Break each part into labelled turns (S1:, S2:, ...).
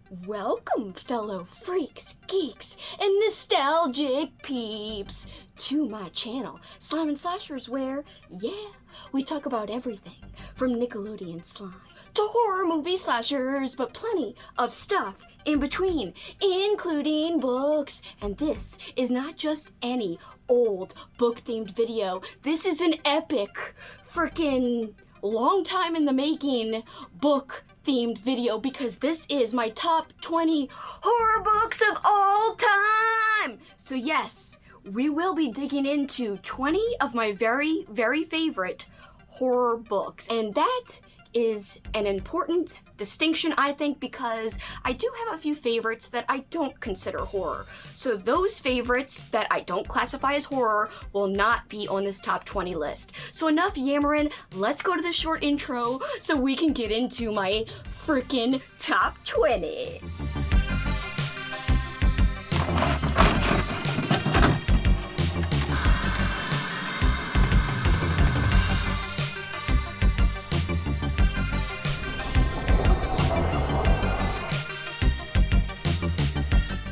S1: Welcome, fellow freaks, geeks, and nostalgic peeps, to my channel, Slime & Slashers, where, yeah, we talk about everything from Nickelodeon slime to horror movie slashers, but plenty of stuff in between, including books. And this is not just any old book-themed video. This is an epic, frickin' long time in the making book-themed video, because this is my top 20 horror books of all time. So yes, we will be digging into 20 of my very, very favorite horror books. And that is an important distinction, I think, because I do have a few favorites that I don't consider horror. So those favorites that I don't classify as horror will not be on this top 20 list. So enough yammering, let's go to the short intro so we can get into my freaking top 20.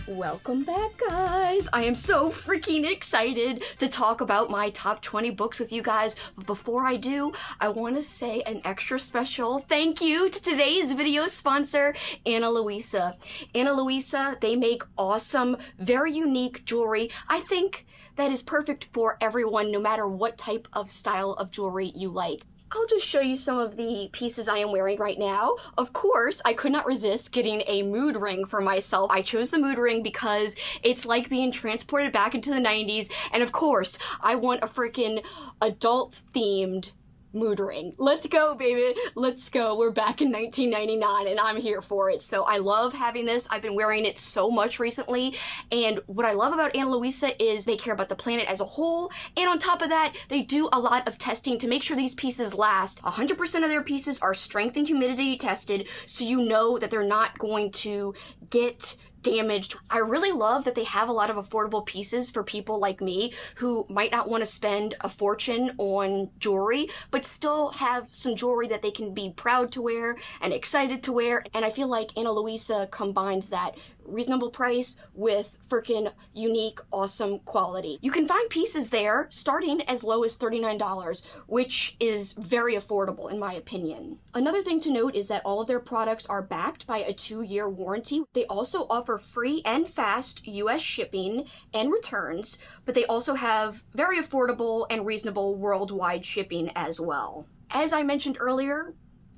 S1: Welcome back, guys. I am so freaking excited to talk about my top 20 books with you guys. But before I do, I want to say an extra special thank you to today's video sponsor, Louisa. Louisa, they make awesome, very unique jewelry. I think that is perfect for everyone, no matter what type of style of jewelry you like. I'll just show you some of the pieces I am wearing right now. Of course, I could not resist getting a mood ring for myself. I chose the mood ring because it's like being transported back into the 90s. And of course, I want a freaking adult-themed mood ring. Let's go, baby. Let's go. We're back in 1999 and I'm here for it. So I love having this. I've been wearing it so much recently. And what I love about Ana Luisa is they care about the planet as a whole. And on top of that, they do a lot of testing to make sure these pieces last. 100% of their pieces are strength and humidity tested, so you know that they're not going to get damaged. I really love that they have a lot of affordable pieces for people like me who might not want to spend a fortune on jewelry, but still have some jewelry that they can be proud to wear and excited to wear. And I feel like Ana Luisa combines that reasonable price with freaking unique, awesome quality. You can find pieces there starting as low as $39, which is very affordable in my opinion. Another thing to note is that all of their products are backed by a 2-year warranty. They also offer free and fast US shipping and returns, but they also have very affordable and reasonable worldwide shipping as well. As I mentioned earlier,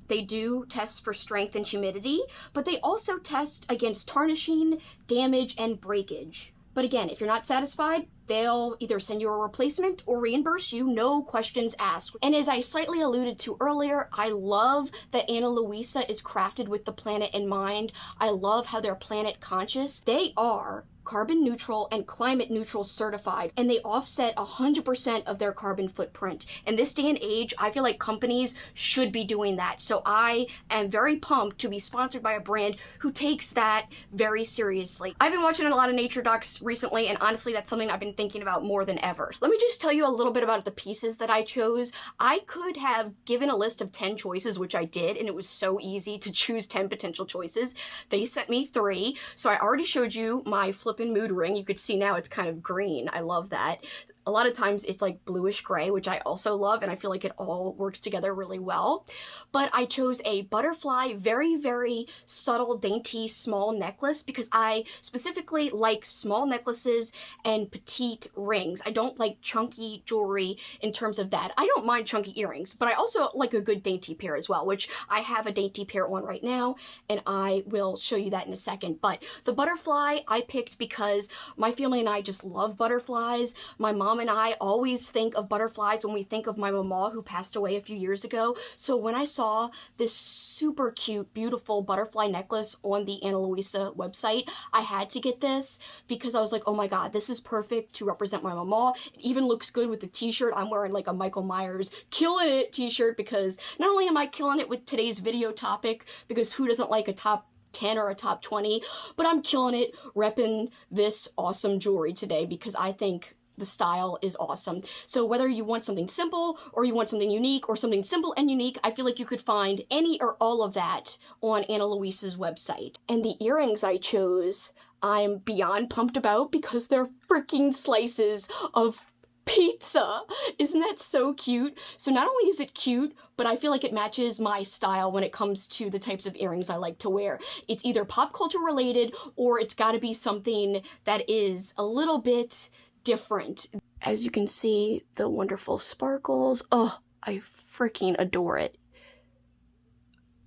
S1: they do test for strength and humidity, but they also test against tarnishing, damage, and breakage. But again, if you're not satisfied, they'll either send you a replacement or reimburse you, no questions asked. And as I slightly alluded to earlier, I love that Ana Luisa is crafted with the planet in mind. I love how they're planet conscious. They are carbon neutral and climate neutral certified, and they offset 100% of their carbon footprint. In this day and age, I feel like companies should be doing that. So I am very pumped to be sponsored by a brand who takes that very seriously. I've been watching a lot of nature docs recently, and honestly, that's something I've been thinking about more than ever. Let me just tell you a little bit about the pieces that I chose. I could have given a list of 10 choices, which I did, and it was so easy to choose 10 potential choices. They sent me 3, so I already showed you my flippin' mood ring. You could see now it's kind of green. I love that. A lot of times it's like bluish gray, which I also love, and I feel like it all works together really well. But I chose a butterfly, very, very subtle, dainty, small necklace because I specifically like small necklaces and petite rings. I don't like chunky jewelry in terms of that. I don't mind chunky earrings, but I also like a good dainty pair as well, which I have a dainty pair on right now, and I will show you that in a second. But the butterfly I picked because my family and I just love butterflies. My mom and I always think of butterflies when we think of my mama who passed away a few years ago. So when I saw this super cute, beautiful butterfly necklace on the Ana Luisa website, I had to get this because I was like, oh my god, this is perfect to represent my mama. It even looks good with the t-shirt. I'm wearing like a Michael Myers killing it t-shirt because not only am I killing it with today's video topic, because who doesn't like a top 10 or a top 20, but I'm killing it repping this awesome jewelry today because I think the style is awesome. So whether you want something simple or you want something unique or something simple and unique, I feel like you could find any or all of that on Ana Luisa's website. And the earrings I chose, I'm beyond pumped about because they're freaking slices of pizza. Isn't that so cute? So not only is it cute, but I feel like it matches my style when it comes to the types of earrings I like to wear. It's either pop culture related or it's got to be something that is a little bit different. As you can see, the wonderful sparkles. Oh, I freaking adore it.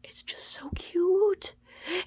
S1: It's just so cute.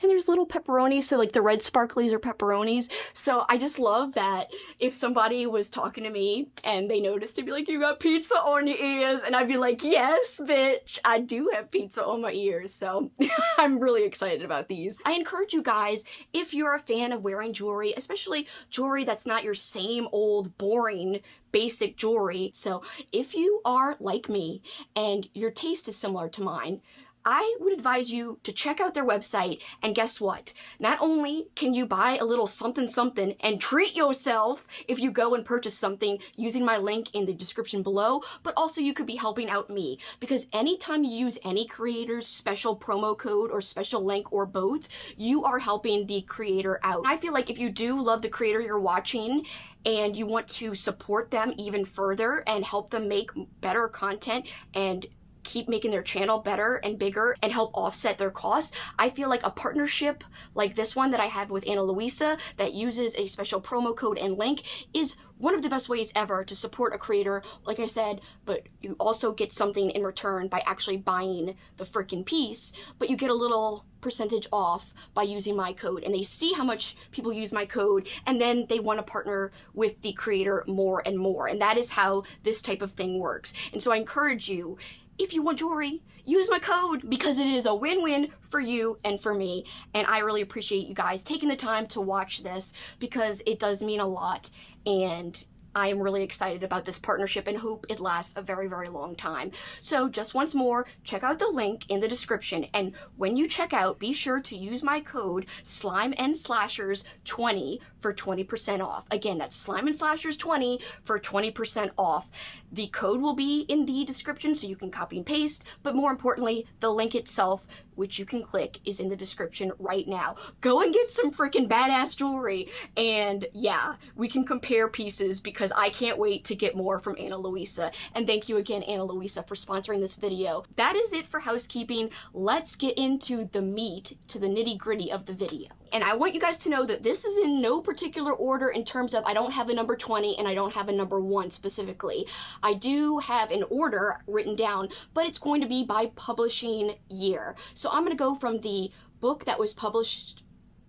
S1: And there's little pepperonis, so like the red sparklies are pepperonis. So I just love that if somebody was talking to me and they noticed, they'd be like, you got pizza on your ears. And I'd be like, yes, bitch, I do have pizza on my ears. So I'm really excited about these. I encourage you guys, if you're a fan of wearing jewelry, especially jewelry that's not your same old boring basic jewelry. So if you are like me and your taste is similar to mine, I would advise you to check out their website, and guess what? Not only can you buy a little something something and treat yourself if you go and purchase something using my link in the description below, but also you could be helping out me, because anytime you use any creator's special promo code or special link or both, you are helping the creator out. I feel like if you do love the creator you're watching and you want to support them even further and help them make better content and keep making their channel better and bigger and help offset their costs, I feel like a partnership like this one that I have with Ana Luisa that uses a special promo code and link is one of the best ways ever to support a creator, like I said, but you also get something in return by actually buying the freaking piece, but you get a little percentage off by using my code, and they see how much people use my code, and then they want to partner with the creator more and more, and that is how this type of thing works. And so I encourage you, if you want jewelry, use my code, because it is a win-win for you and for me. And I really appreciate you guys taking the time to watch this, because it does mean a lot. And I am really excited about this partnership and hope it lasts a very, very long time. So just once more, check out the link in the description. And when you check out, be sure to use my code SlimeandSlashers20 for 20% off. Again, that's SlimeandSlashers20 for 20% off. The code will be in the description so you can copy and paste, but more importantly, the link itself, which you can click, is in the description right now. Go and get some freaking badass jewelry, and yeah, we can compare pieces, because I can't wait to get more from Ana Luisa. And thank you again, Ana Luisa, for sponsoring this video. That is it for housekeeping. Let's get into the meat, to the nitty-gritty of the video. And I want you guys to know that this is in no particular order in terms of I don't have a number 20 and I don't have a number 1 specifically. I do have an order written down, but it's going to be by publishing year. So I'm going to go from the book that was published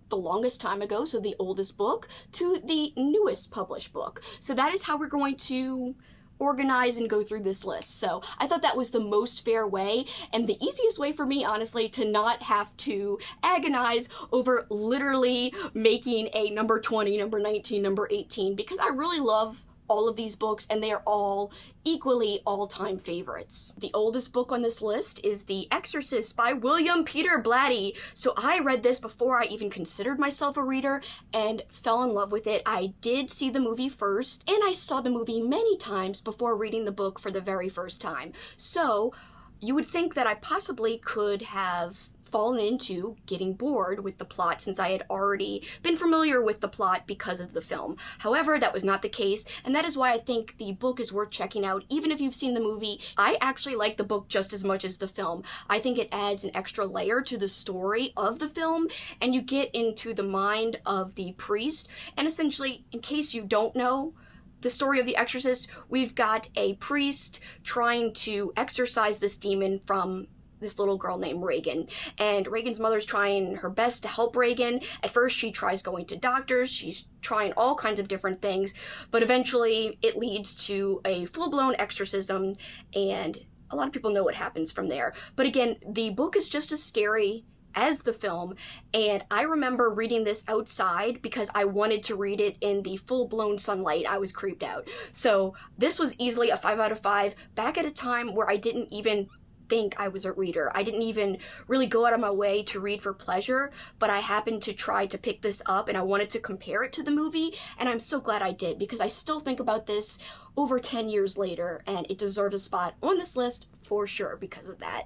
S1: the longest time ago, so the oldest book, to the newest published book. So that is how we're going to organize and go through this list. So I thought that was the most fair way and the easiest way for me, honestly, to not have to agonize over literally making a number 20, number 19, number 18, because I really love all of these books and they are all equally all-time favorites. The oldest book on this list is The Exorcist by William Peter Blatty. So I read this before I even considered myself a reader and fell in love with it. I did see the movie first, and I saw the movie many times before reading the book for the very first time. So you would think that I possibly could have fallen into getting bored with the plot since I had already been familiar with the plot because of the film. However, that was not the case, and that is why I think the book is worth checking out even if you've seen the movie. I actually like the book just as much as the film. I think it adds an extra layer to the story of the film, and you get into the mind of the priest. And essentially, in case you don't know the story of The Exorcist, we've got a priest trying to exorcise this demon from this little girl named Reagan. And Reagan's mother's trying her best to help Reagan. At first, she tries going to doctors. She's trying all kinds of different things. But eventually, it leads to a full-blown exorcism. And a lot of people know what happens from there. But again, the book is just as scary as the film, and I remember reading this outside because I wanted to read it in the full-blown sunlight. I was creeped out. So this was easily a 5 out of 5 back at a time where I didn't even think I was a reader. I didn't even really go out of my way to read for pleasure, but I happened to try to pick this up and I wanted to compare it to the movie, and I'm so glad I did because I still think about this over 10 years later, and it deserves a spot on this list for sure because of that.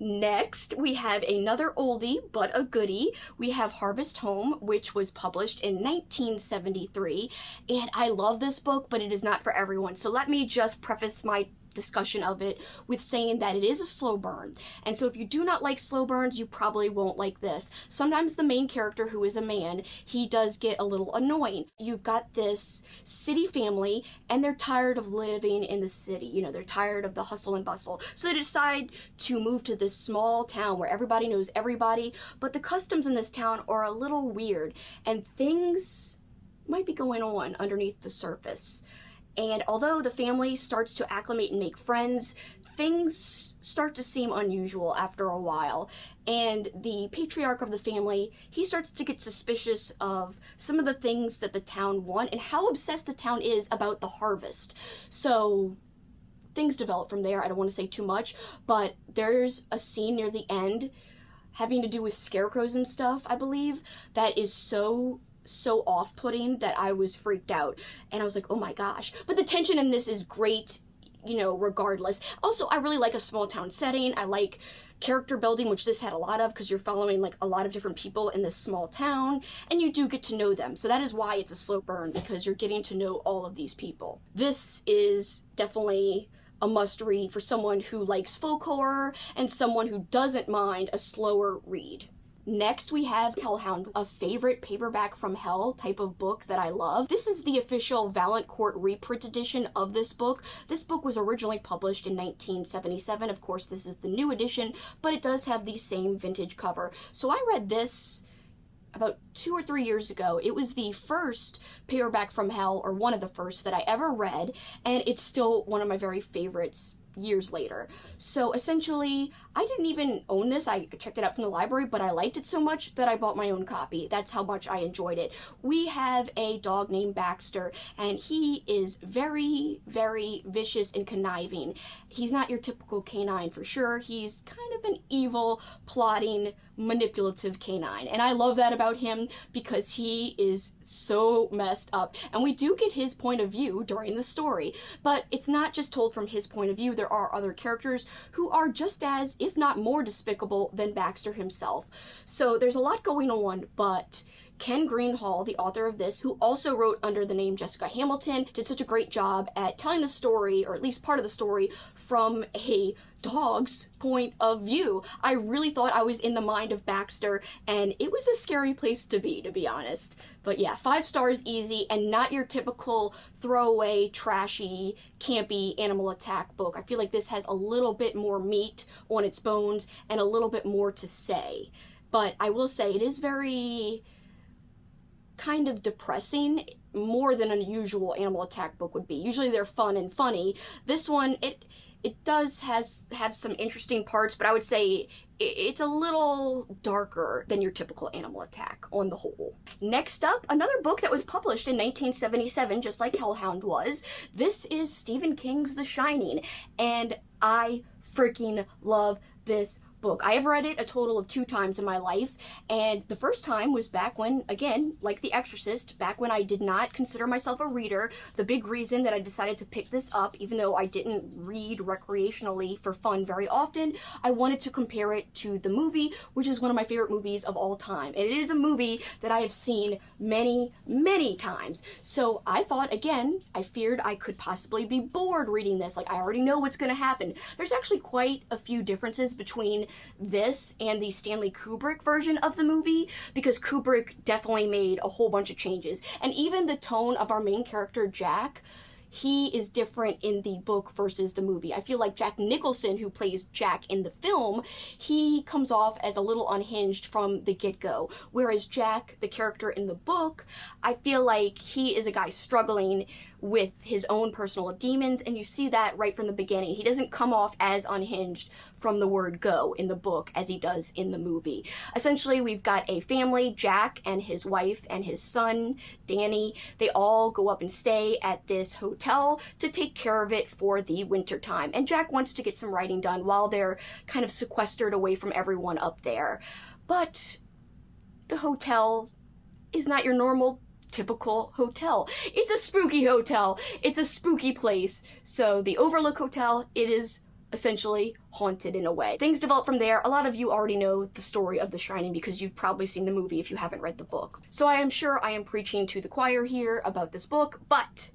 S1: Next, we have another oldie, but a goodie. We have Harvest Home, which was published in 1973, and I love this book, but it is not for everyone. So let me just preface my discussion of it with saying that it is a slow burn. And so if you do not like slow burns, you probably won't like this. Sometimes the main character, who is a man, he does get a little annoying. You've got this city family and they're tired of living in the city. You know, they're tired of the hustle and bustle. So they decide to move to this small town where everybody knows everybody, but the customs in this town are a little weird and things might be going on underneath the surface. And although the family starts to acclimate and make friends, things start to seem unusual after a while. And the patriarch of the family, he starts to get suspicious of some of the things that the town want and how obsessed the town is about the harvest. So things develop from there. I don't want to say too much, but there's a scene near the end having to do with scarecrows and stuff, I believe, that is so off-putting that I was freaked out, and I was like, oh my gosh. But the tension in this is great, you know, regardless. Also, I really like a small town setting. I like character building, which this had a lot of, because you're following like a lot of different people in this small town, and you do get to know them. So that is why it's a slow burn, because you're getting to know all of these people. This is definitely a must-read for someone who likes folk horror and someone who doesn't mind a slower read. Next, we have Calhoun, a favorite paperback from hell type of book that I love. This is the official Valiant Court reprint edition of this book. This book was originally published in 1977. Of course, this is the new edition, but it does have the same vintage cover. So I read this about 2 or 3 years ago. It was the first paperback from hell, or one of the first that I ever read, and it's still one of my very favorites years later. So essentially, I didn't even own this. I checked it out from the library, but I liked it so much that I bought my own copy. That's how much I enjoyed it. We have a dog named Baxter, and he is very, very vicious and conniving. He's not your typical canine for sure. He's kind of an evil, plotting, manipulative canine, and I love that about him because he is so messed up, and we do get his point of view during the story, but it's not just told from his point of view. There are other characters who are just as, if not more, despicable than Baxter himself. So there's a lot going on, but Ken Greenhall, the author of this, who also wrote under the name Jessica Hamilton, did such a great job at telling the story, or at least part of the story, from a dog's point of view. I really thought I was in the mind of Baxter, and it was a scary place to be honest. But yeah, 5 stars easy, and not your typical throwaway, trashy, campy animal attack book. I feel like this has a little bit more meat on its bones and a little bit more to say. But I will say it is very kind of depressing, more than a usual animal attack book would be. Usually they're fun and funny. This one, it does have some interesting parts, but I would say it's a little darker than your typical animal attack on the whole. Next up, another book that was published in 1977, just like Hellhound was. This is Stephen King's The Shining, and I freaking love this book. I have read it a total of 2 times in my life, and the first time was back when, again, like The Exorcist, back when I did not consider myself a reader. The big reason that I decided to pick this up, even though I didn't read recreationally for fun very often, I wanted to compare it to the movie, which is one of my favorite movies of all time. And it is a movie that I have seen many, many times. So I thought, again, I feared I could possibly be bored reading this. Like, I already know what's going to happen. There's actually quite a few differences between this and the Stanley Kubrick version of the movie, because Kubrick definitely made a whole bunch of changes. And even the tone of our main character, Jack, he is different in the book versus the movie. I feel like Jack Nicholson, who plays Jack in the film, he comes off as a little unhinged from the get-go. Whereas Jack, the character in the book, I feel like he is a guy struggling with his own personal demons, and you see that right from the beginning. He doesn't come off as unhinged from the word go in the book as he does in the movie. Essentially, we've got a family, Jack and his wife and his son, Danny. They all go up and stay at this hotel to take care of it for the winter time. And Jack wants to get some writing done while they're kind of sequestered away from everyone up there. But the hotel is not your normal typical hotel. It's a spooky hotel. It's a spooky place. So the Overlook Hotel, it is essentially haunted in a way. Things develop from there. A lot of you already know the story of The Shining because you've probably seen the movie if you haven't read the book. So I am sure I am preaching to the choir here about this book, but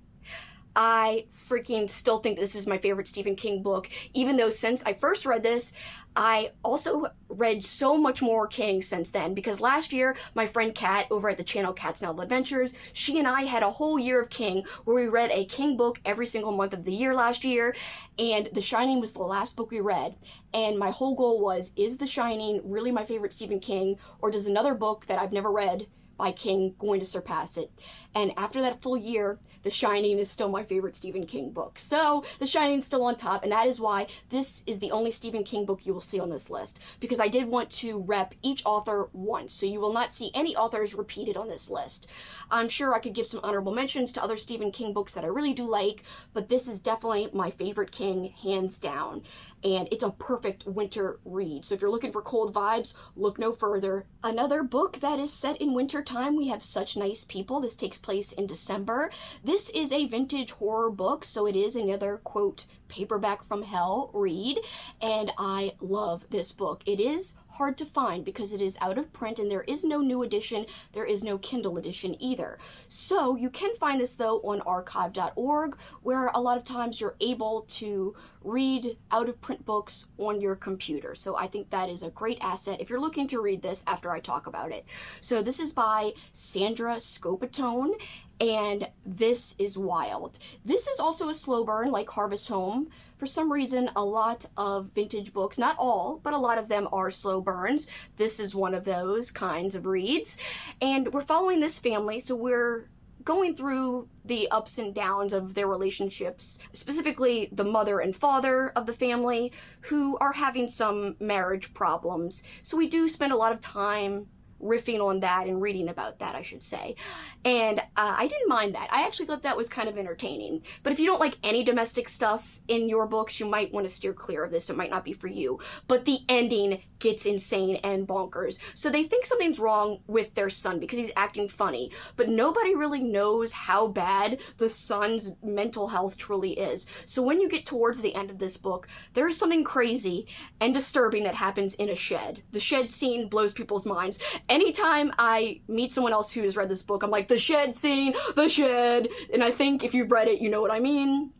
S1: I freaking still think this is my favorite Stephen King book, even though since I first read this, I also read so much more King since then, because last year, my friend Kat over at the channel Cat's Now Adventures, she and I had a whole year of King where we read a King book every single month of the year last year, and The Shining was the last book we read. And my whole goal was, is The Shining really my favorite Stephen King, or does another book that I've never read by King going to surpass it? And after that full year, The Shining is still my favorite Stephen King book. So The Shining's still on top, and that is why this is the only Stephen King book you will see on this list, because I did want to rep each author once, so you will not see any authors repeated on this list. I'm sure I could give some honorable mentions to other Stephen King books that I really do like, but this is definitely my favorite King, hands down. And it's a perfect winter read. So if you're looking for cold vibes, look no further. Another book that is set in winter time, we have Such Nice People. This takes place in December. This is a vintage horror book, so it is another, quote, paperback from hell read, and I love this book. It is hard to find because it is out of print and there is no new edition, there is no Kindle edition either. So you can find this though on archive.org, where a lot of times you're able to read out of print books on your computer. So I think that is a great asset if you're looking to read this after I talk about it. So this is by Sandra Scopatone, and this is wild. This is also a slow burn like Harvest Home. For some reason, a lot of vintage books, not all, but a lot of them are slow burns. This is one of those kinds of reads. And we're following this family, so we're going through the ups and downs of their relationships, specifically the mother and father of the family, who are having some marriage problems. So we do spend a lot of time riffing on that and reading about that, I should say. And I didn't mind that. I actually thought that was kind of entertaining. But if you don't like any domestic stuff in your books, you might want to steer clear of this. It might not be for you. But the ending gets insane and bonkers. So they think something's wrong with their son because he's acting funny. But nobody really knows how bad the son's mental health truly is. So when you get towards the end of this book, there is something crazy and disturbing that happens in a shed. The shed scene blows people's minds. Anytime I meet someone else who has read this book, I'm like, the shed scene, the shed. And I think if you've read it, you know what I mean.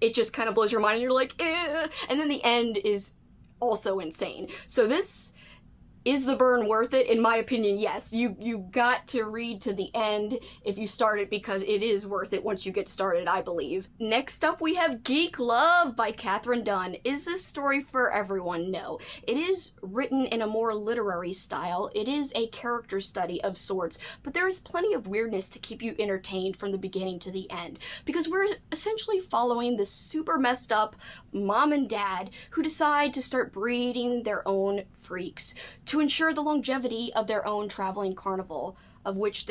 S1: It just kind of blows your mind and you're like, eh. And then the end is also insane. So this is the burn worth it? In my opinion, yes. You got to read to the end if you start it, because it is worth it once you get started, I believe. Next up, we have Geek Love by Katherine Dunn. Is this story for everyone? No. It is written in a more literary style. It is a character study of sorts, but there is plenty of weirdness to keep you entertained from the beginning to the end, because we're essentially following this super messed up mom and dad who decide to start breeding their own freaks to ensure the longevity of their own traveling carnival, of which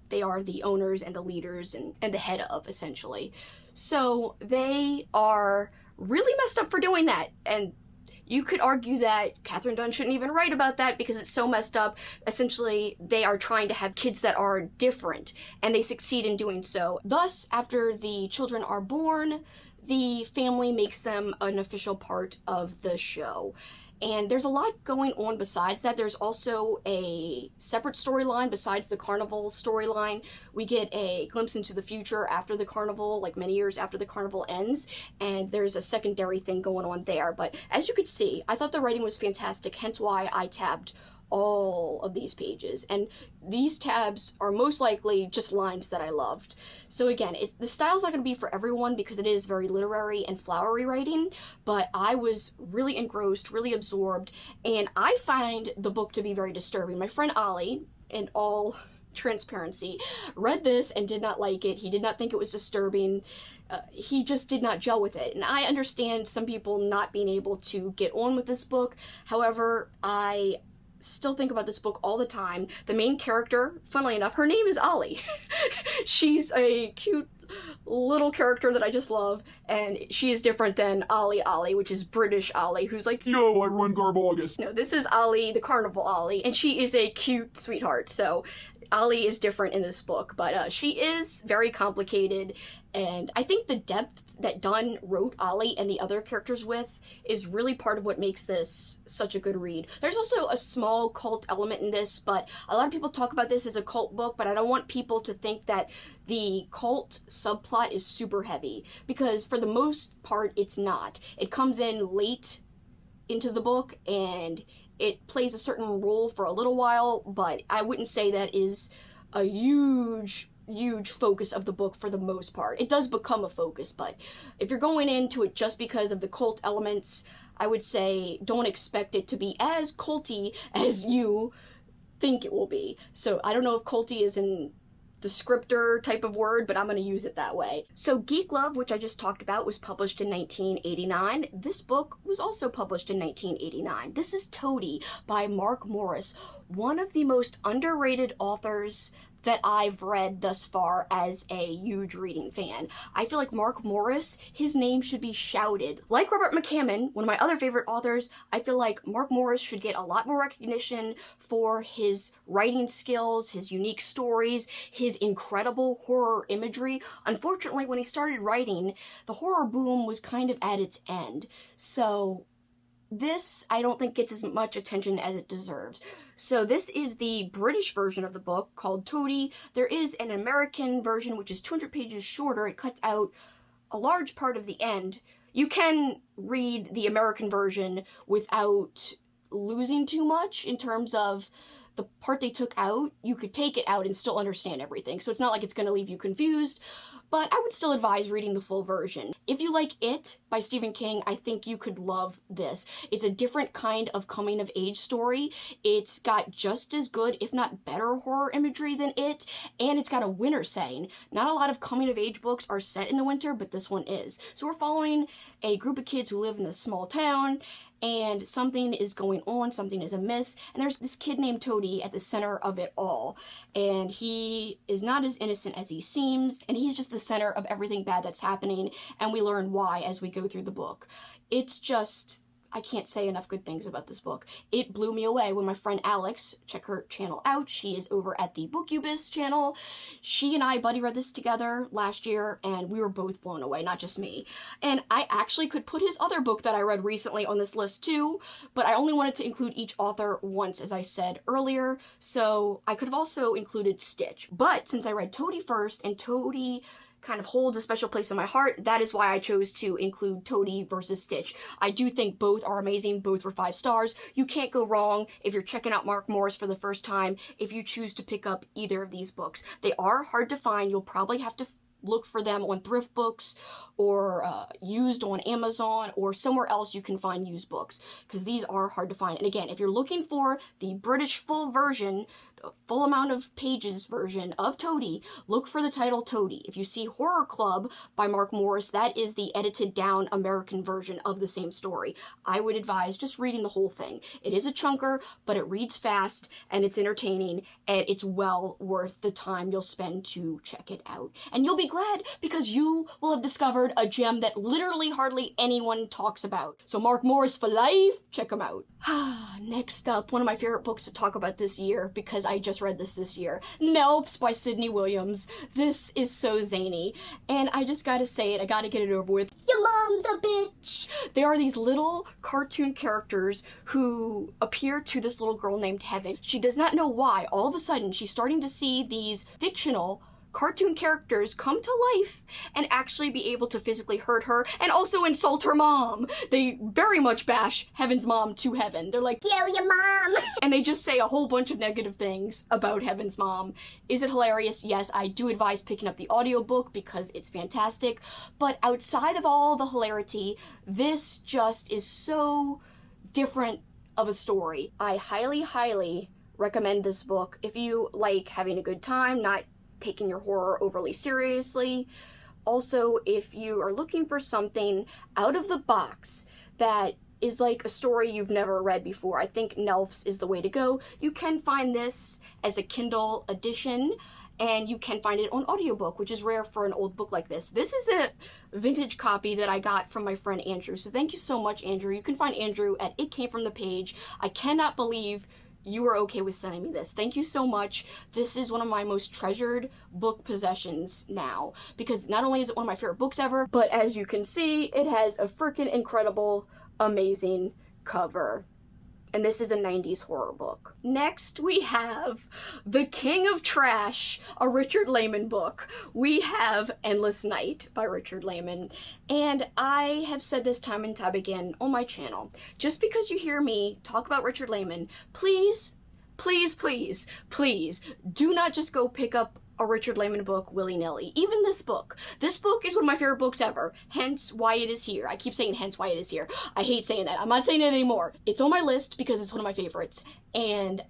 S1: they are the owners and the leaders and the head of, essentially. So they are really messed up for doing that, and you could argue that Katherine Dunn shouldn't even write about that because it's so messed up. Essentially, they are trying to have kids that are different, and they succeed in doing so. Thus, after the children are born, the family makes them an official part of the show. And there's a lot going on besides that. There's also a separate storyline besides the carnival storyline. We get a glimpse into the future after the carnival, like many years after the carnival ends, and there's a secondary thing going on there. But as you could see, I thought the writing was fantastic, hence why I tabbed all of these pages, and these tabs are most likely just lines that I loved. So again, the style's not going to be for everyone because it is very literary and flowery writing, but I was really engrossed, really absorbed, and I find the book to be very disturbing. My friend Ollie, in all transparency, read this and did not like it. He did not think it was disturbing. He just did not gel with it. And I understand some people not being able to get on with this book. However, I still think about this book all the time. The main character, funnily enough, her name is Ollie. She's a cute little character that I just love, and she is different than Ollie, which is British Ollie, who's like, yo, I run Garbogus. No, this is Ollie, the carnival Ollie, and she is a cute sweetheart, so Ollie is different in this book, but she is very complicated, and I think the depth that Dunn wrote Ollie and the other characters with is really part of what makes this such a good read. There's also a small cult element in this, but a lot of people talk about this as a cult book, but I don't want people to think that the cult subplot is super heavy, because for the most part, it's not. It comes in late into the book, and it plays a certain role for a little while, but I wouldn't say that is a huge focus of the book for the most part. It does become a focus, but if you're going into it just because of the cult elements, I would say don't expect it to be as culty as you think it will be. So I don't know if culty is an descriptor type of word, but I'm going to use it that way. So Geek Love, which I just talked about, was published in 1989. This book was also published in 1989. This is Toady by Mark Morris, one of the most underrated authors that I've read thus far as a huge reading fan. I feel like Mark Morris, his name should be shouted. Like Robert McCammon, one of my other favorite authors, I feel like Mark Morris should get a lot more recognition for his writing skills, his unique stories, his incredible horror imagery. Unfortunately, when he started writing, the horror boom was kind of at its end. So this, I don't think, gets as much attention as it deserves. So this is the British version of the book called Toady. There is an American version, which is 200 pages shorter. It cuts out a large part of the end. You can read the American version without losing too much in terms of the part they took out. You could take it out and still understand everything. So it's not like it's going to leave you confused, but I would still advise reading the full version. If you like It by Stephen King, I think you could love this. It's a different kind of coming-of-age story. It's got just as good, if not better, horror imagery than It, and it's got a winter setting. Not a lot of coming-of-age books are set in the winter, but this one is. So we're following a group of kids who live in a small town, and something is going on, something is amiss, and there's this kid named Toady at the center of it all, and he is not as innocent as he seems, and he's just the center of everything bad that's happening, and we learn why as we go through the book. It's just, I can't say enough good things about this book. It blew me away when my friend Alex, check her channel out, she is over at the Bookubus channel. She and I buddy read this together last year, and we were both blown away, not just me. And I actually could put his other book that I read recently on this list too, but I only wanted to include each author once, as I said earlier, so I could have also included Stitch. But since I read Toady first, and Toady kind of holds a special place in my heart, that is why I chose to include Toady versus Stitch. I do think both are amazing. Both were 5 stars. You can't go wrong if you're checking out Mark Morris for the first time if you choose to pick up either of these books. They are hard to find. You'll probably have to look for them on thrift books or used on Amazon or somewhere else you can find used books, because these are hard to find. And again, if you're looking for the British full version, the full amount of pages version of Toady, look for the title Toady. If you see Horror Club by Mark Morris, that is the edited down American version of the same story. I would advise just reading the whole thing. It is a chunker, but it reads fast and it's entertaining, and it's well worth the time you'll spend to check it out. And you'll be glad, because you will have discovered a gem that literally hardly anyone talks about. So Mark Morris for life, check him out. Next up, one of my favorite books to talk about this year, because I just read this year, Nelps by Sydney Williams. This is so zany, and I just gotta say it, I gotta get it over with. Your mom's a bitch! There are these little cartoon characters who appear to this little girl named Heaven. She does not know why. All of a sudden, she's starting to see these fictional cartoon characters come to life and actually be able to physically hurt her and also insult her mom. They very much bash Heaven's mom to Heaven. They're like, kill your mom! And they just say a whole bunch of negative things about Heaven's mom. Is it hilarious? Yes, I do advise picking up the audiobook because it's fantastic. But outside of all the hilarity, this just is so different of a story. I highly recommend this book. If you like having a good time, not taking your horror overly seriously. Also, if you are looking for something out of the box that is like a story you've never read before, I think Nelfs is the way to go. You can find this as a Kindle edition, and you can find it on audiobook, which is rare for an old book like this. This is a vintage copy that I got from my friend Andrew, so thank you so much, Andrew. You can find Andrew at It Came From The Page. I cannot believe you were okay with sending me this. Thank you so much. This is one of my most treasured book possessions now, because not only is it one of my favorite books ever, but as you can see, it has a freaking incredible, amazing cover. And this is a 90s horror book. Next, we have The King of Trash, a Richard Lehman book. We have Endless Night by Richard Lehman. And I have said this time and time again on my channel, just because you hear me talk about Richard Lehman, please, please, please, please, do not just go pick up a Richard Lehman book willy-nilly. Even this book. This book is one of my favorite books ever, hence why it is here. I keep saying hence why it is here. I hate saying that. I'm not saying it anymore. It's on my list because it's one of my favorites. And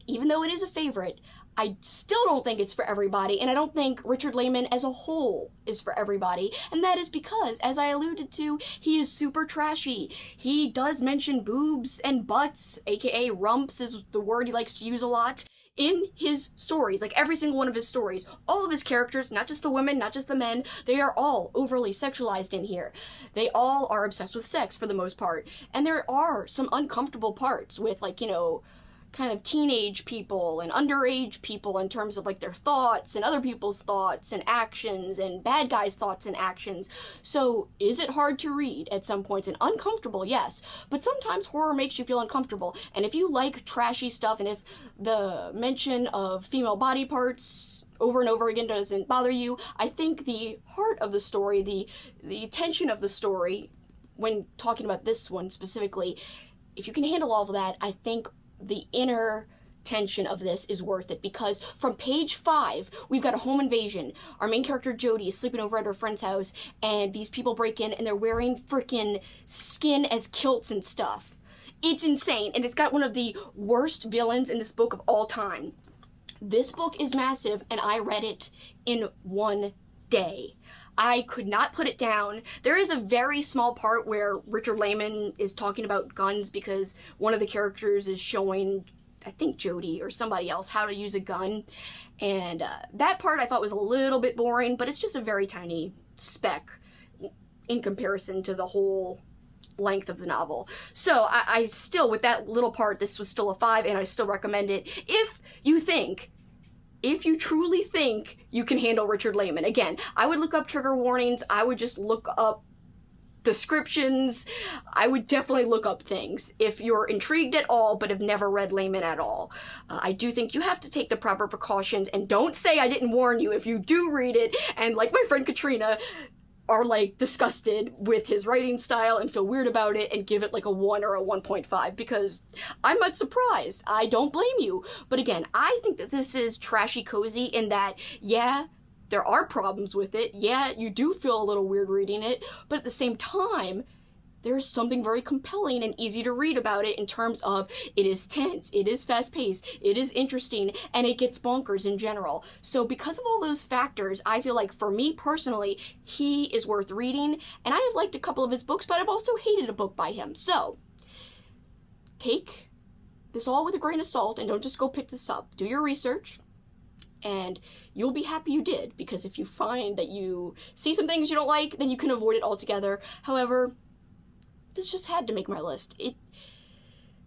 S1: even though it is a favorite, I still don't think it's for everybody, and I don't think Richard Lehman as a whole is for everybody, and that is because, as I alluded to, he is super trashy. He does mention boobs and butts, aka rumps is the word he likes to use a lot, in his stories, like every single one of his stories. All of his characters, not just the women, not just the men, they are all overly sexualized in here. They all are obsessed with sex for the most part. And there are some uncomfortable parts with, like, you know, kind of teenage people and underage people in terms of like their thoughts and other people's thoughts and actions and bad guys' thoughts and actions. So is it hard to read at some points and uncomfortable? Yes, but sometimes horror makes you feel uncomfortable. And if you like trashy stuff, and if the mention of female body parts over and over again doesn't bother you, I think the heart of the story, the tension of the story, when talking about this one specifically, if you can handle all of that, I think the inner tension of this is worth it, because from page 5, we've got a home invasion. Our main character, Jody, is sleeping over at her friend's house, and these people break in, and they're wearing freaking skin as kilts and stuff. It's insane, and it's got one of the worst villains in this book of all time. This book is massive, and I read it in one day. I could not put it down. There is a very small part where Richard Lehman is talking about guns because one of the characters is showing, I think Jody or somebody else, how to use a gun. And that part I thought was a little bit boring, but it's just a very tiny speck in comparison to the whole length of the novel. So I still, with that little part, this was still a 5, and I still recommend it if you truly think you can handle Richard Lehman. Again, I would look up trigger warnings, I would just look up descriptions, I would definitely look up things if you're intrigued at all but have never read Lehman at all. I do think you have to take the proper precautions, and don't say I didn't warn you if you do read it and, like my friend Katrina, are like disgusted with his writing style and feel weird about it and give it like a 1 or a 1.5, because I'm not surprised. I don't blame you. But again, I think that this is trashy cozy in that, yeah, there are problems with it. Yeah, you do feel a little weird reading it, but at the same time, there's something very compelling and easy to read about it in terms of it is tense, it is fast-paced, it is interesting, and it gets bonkers in general. So because of all those factors, I feel like for me personally, he is worth reading, and I have liked a couple of his books, but I've also hated a book by him. So take this all with a grain of salt and don't just go pick this up. Do your research, and you'll be happy you did, because if you find that you see some things you don't like, then you can avoid it altogether. However, this just had to make my list.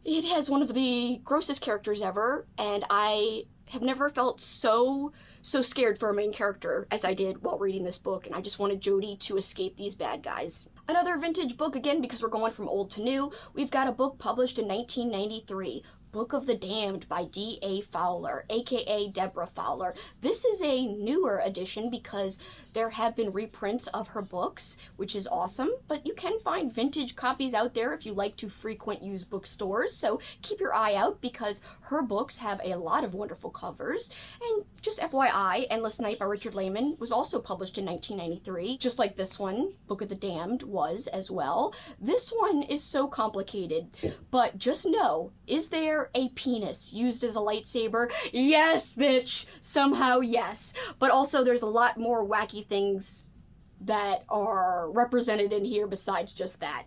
S1: It has one of the grossest characters ever, and I have never felt so scared for a main character as I did while reading this book, and I just wanted Jody to escape these bad guys. Another vintage book, again, because we're going from old to new, we've got a book published in 1993, Book of the Damned by D.A. Fowler, aka Deborah Fowler. This is a newer edition because there have been reprints of her books, which is awesome, but you can find vintage copies out there if you like to frequent used bookstores, so keep your eye out because her books have a lot of wonderful covers. And just FYI, Endless Night by Richard Lehman was also published in 1993, just like this one, Book of the Damned, was as well. This one is so complicated, but just know, is there there a penis used as a lightsaber? Yes, bitch! Somehow, yes. But also, there's a lot more wacky things that are represented in here besides just that.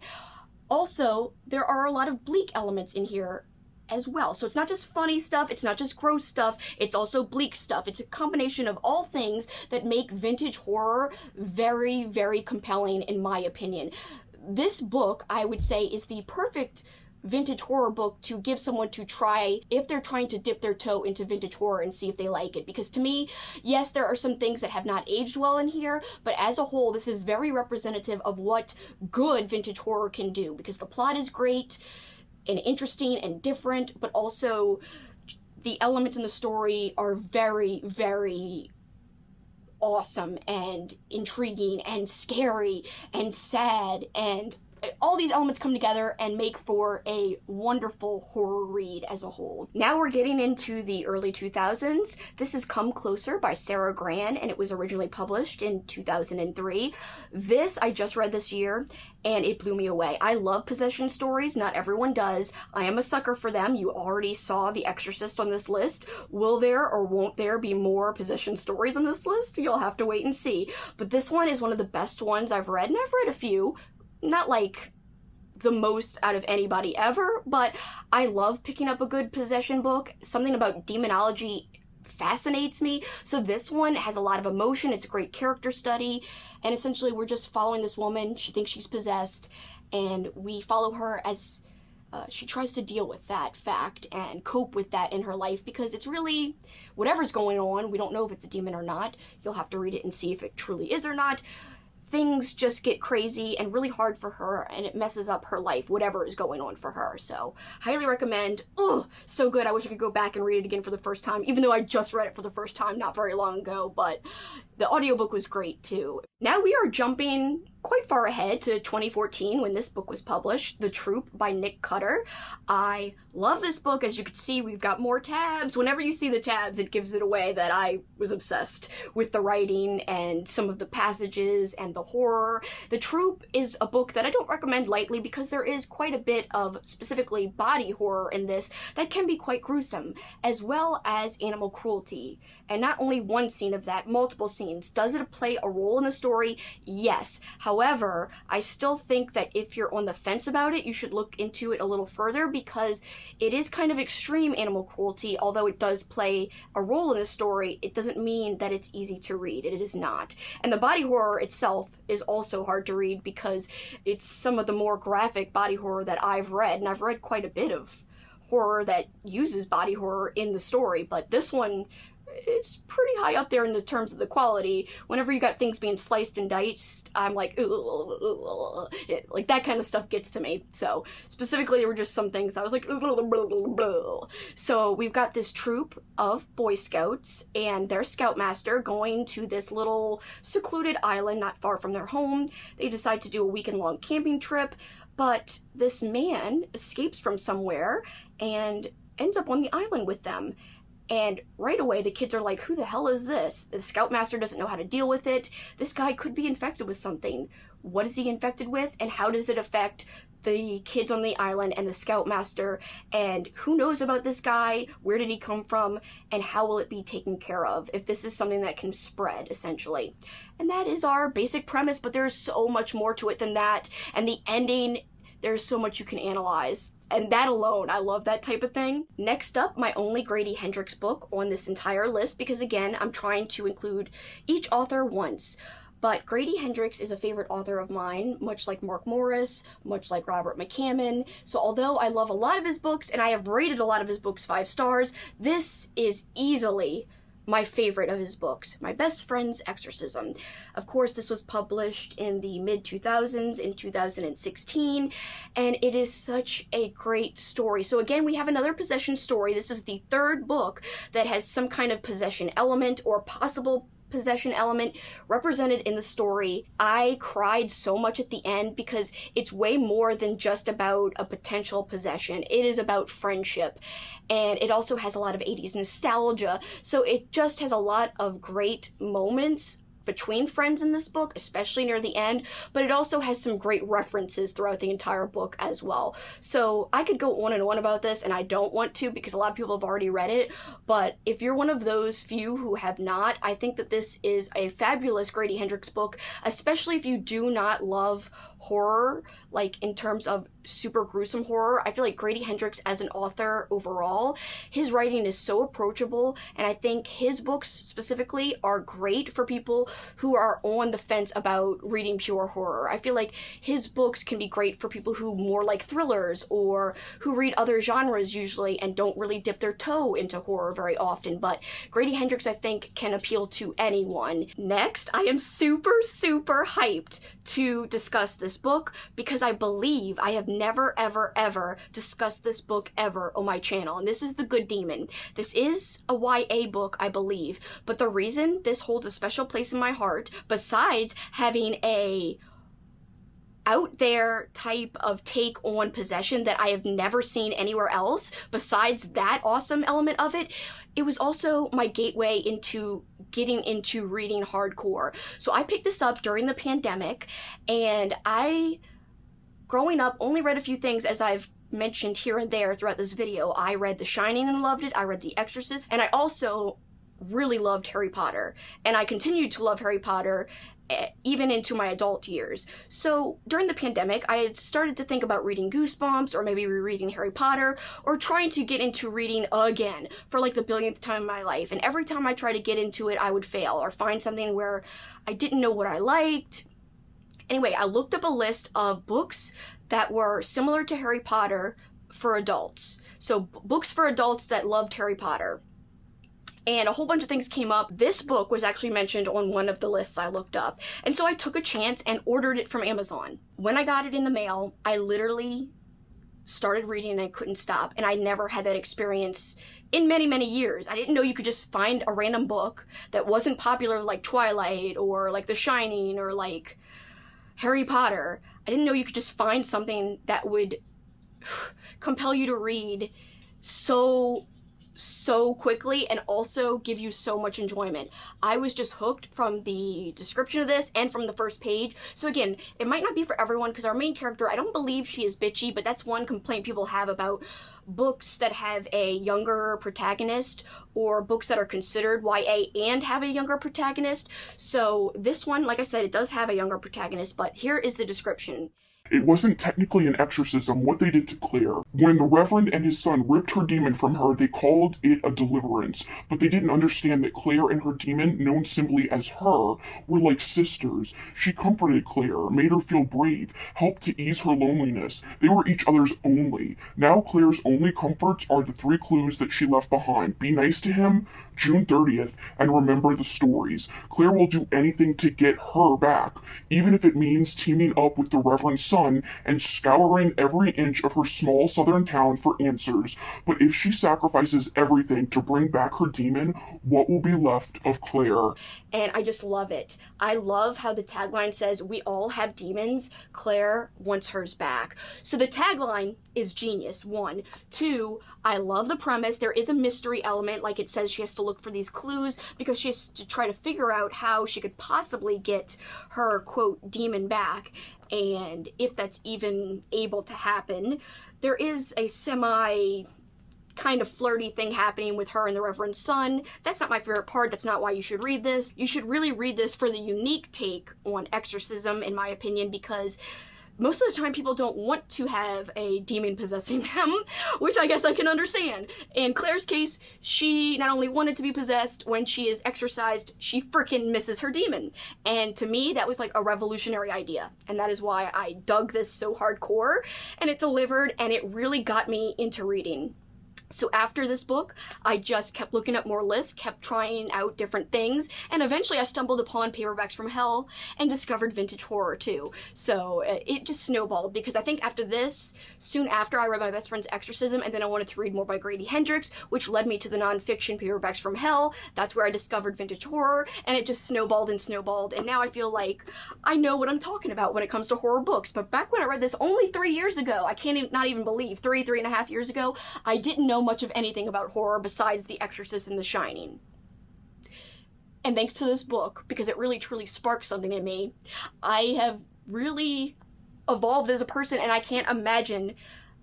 S1: Also, there are a lot of bleak elements in here as well. So it's not just funny stuff, it's not just gross stuff, it's also bleak stuff. It's a combination of all things that make vintage horror very, very compelling, in my opinion. This book, I would say, is the perfect vintage horror book to give someone to try if they're trying to dip their toe into vintage horror and see if they like it. Because to me, yes, there are some things that have not aged well in here, but as a whole, this is very representative of what good vintage horror can do, because the plot is great and interesting and different, but also the elements in the story are very, very awesome and intriguing and scary and sad, and all these elements come together and make for a wonderful horror read as a whole. Now we're getting into the early 2000s. This is Come Closer by Sarah Gran, and it was originally published in 2003. This I just read this year, and it blew me away. I love possession stories. Not everyone does. I am a sucker for them. You already saw The Exorcist on this list. Will there or won't there be more possession stories on this list? You'll have to wait and see. But this one is one of the best ones I've read, and I've read a few. Not like the most out of anybody ever, but I love picking up a good possession book. Something about demonology fascinates me. So this one has a lot of emotion. It's a great character study. And essentially we're just following this woman. She thinks she's possessed, and we follow her as she tries to deal with that fact and cope with that in her life, because it's really whatever's going on. We don't know if it's a demon or not. You'll have to read it and see if it truly is or not. Things just get crazy and really hard for her, and it messes up her life, whatever is going on for her. So, highly recommend. Oh, so good. I wish I could go back and read it again for the first time, even though I just read it for the first time not very long ago, but the audiobook was great too. Now we are jumping quite far ahead to 2014 when this book was published, The Troop by Nick Cutter. I love this book. As you can see, we've got more tabs. Whenever you see the tabs, it gives it away that I was obsessed with the writing and some of the passages and the horror. The Troop is a book that I don't recommend lightly, because there is quite a bit of specifically body horror in this that can be quite gruesome, as well as animal cruelty. And not only one scene of that, multiple scenes. Does it play a role in the story? Yes. However, I still think that if you're on the fence about it, you should look into it a little further, because it is kind of extreme animal cruelty. Although it does play a role in the story, it doesn't mean that it's easy to read. It is not. And the body horror itself is also hard to read, because it's some of the more graphic body horror that I've read, and I've read quite a bit of horror that uses body horror in the story, but this one, it's pretty high up there in the terms of the quality. Whenever you got things being sliced and diced, I'm like, like that kind of stuff gets to me. So specifically, there were just some things I was like, so we've got this troop of Boy Scouts and their scoutmaster going to this little secluded island not far from their home. They decide to do a weekend-long camping trip, but this man escapes from somewhere and ends up on the island with them. And right away, the kids are like, who the hell is this? The scoutmaster doesn't know how to deal with it. This guy could be infected with something. What is he infected with? And how does it affect the kids on the island and the scoutmaster? And who knows about this guy? Where did he come from? And how will it be taken care of if this is something that can spread, essentially? And that is our basic premise, but there's so much more to it than that. And the ending, there's so much you can analyze. And that alone, I love that type of thing. Next up, my only Grady Hendrix book on this entire list, because again, I'm trying to include each author once. But Grady Hendrix is a favorite author of mine, much like Mark Morris, much like Robert McCammon. So although I love a lot of his books, and I have rated a lot of his books 5 stars, this is easily my favorite of his books, My Best Friend's Exorcism. Of course, this was published in the mid-2000s, in 2016, and it is such a great story. So again, we have another possession story. This is the 3rd book that has some kind of possession element or possible possession element represented in the story. I cried so much at the end, because it's way more than just about a potential possession. It is about friendship, and it also has a lot of 80s nostalgia. So it just has a lot of great moments between friends in this book, especially near the end, but it also has some great references throughout the entire book as well. So I could go on and on about this, and I don't want to because a lot of people have already read it, but if you're one of those few who have not, I think that this is a fabulous Grady Hendrix book, especially if you do not love horror, like in terms of super gruesome horror. I feel like Grady Hendrix as an author overall, his writing is so approachable, and I think his books specifically are great for people who are on the fence about reading pure horror. I feel like his books can be great for people who more like thrillers or who read other genres usually and don't really dip their toe into horror very often, but Grady Hendrix I think can appeal to anyone. Next, I am super hyped to discuss this book because I believe I have never ever discussed this book ever on my channel, and this is The Good Demon. This is a YA book, I believe, but the reason this holds a special place in my heart, besides having a out there type of take on possession that I have never seen anywhere else, besides that awesome element of it, it was also my gateway into getting into reading hardcore. So I picked this up during the pandemic, and I, growing up, only read a few things, as I've mentioned here and there throughout this video. I read The Shining and loved it, I read The Exorcist, and I also really loved Harry Potter, and I continued to love Harry Potter even into my adult years. So during the pandemic, I had started to think about reading Goosebumps, or maybe rereading Harry Potter, or trying to get into reading again for like the billionth time in my life. And every time I tried to get into it, I would fail or find something where I didn't know what I liked. Anyway, I looked up a list of books that were similar to Harry Potter for adults. So books for adults that loved Harry Potter. And a whole bunch of things came up. This book was actually mentioned on one of the lists I looked up. And so I took a chance and ordered it from Amazon. When I got it in the mail, I literally started reading and I couldn't stop. And I never had that experience in many years. I didn't know you could just find a random book that wasn't popular like Twilight or like The Shining or like Harry Potter. I didn't know you could just find something that would compel you to read so quickly and also give you so much enjoyment. I was just hooked from the description of this and from the first page. So again, it might not be for everyone because our main character, I don't believe she is bitchy, but that's one complaint people have about books that have a younger protagonist or books that are considered YA and have a younger protagonist. So this one, like I said, it does have a younger protagonist, but here is the description.
S2: It wasn't technically an exorcism what they did to Claire. When the Reverend and his son ripped her demon from her, they called it a deliverance, but they didn't understand that Claire and her demon, known simply as her, were like sisters. She comforted Claire, made her feel brave, helped to ease her loneliness. They were each other's only. Now Claire's only comforts are the 3 clues that she left behind. Be nice to him, June 30th, and remember the stories. Claire will do anything to get her back, even if it means teaming up with the Reverend's son and scouring every inch of her small southern town for answers. But if she sacrifices everything to bring back her demon, what will be left of Claire?
S1: And I just love it. I love how the tagline says, "We all have demons. Claire wants hers back." So the tagline is genius, 1. 2, I love the premise. There is a mystery element, like it says she has to look for these clues because she has to try to figure out how she could possibly get her, quote, demon back, and if that's even able to happen. There is a semi kind of flirty thing happening with her and the Reverend's son. That's not my favorite part. That's not why you should read this. You should really read this for the unique take on exorcism, in my opinion, because most of the time people don't want to have a demon possessing them, which I guess I can understand. In Claire's case, she not only wanted to be possessed, when she is exorcised, she freaking misses her demon. And to me, that was like a revolutionary idea. And that is why I dug this so hardcore, and it delivered, and it really got me into reading. So after this book, I just kept looking up more lists, kept trying out different things, and eventually I stumbled upon Paperbacks from Hell and discovered vintage horror too. So it just snowballed, because I think after this, soon after, I read my best friend's Exorcism, and then I wanted to read more by Grady Hendrix, which led me to the nonfiction Paperbacks from Hell. That's where I discovered vintage horror, and it just snowballed and snowballed, and now I feel like I know what I'm talking about when it comes to horror books. But back when I read this only 3 years ago, I can't not even believe, 3.5 years ago, I didn't know much of anything about horror besides The Exorcist and The Shining. and thanks to this book, because it really truly sparked something in me, I have really evolved as a person, and I can't imagine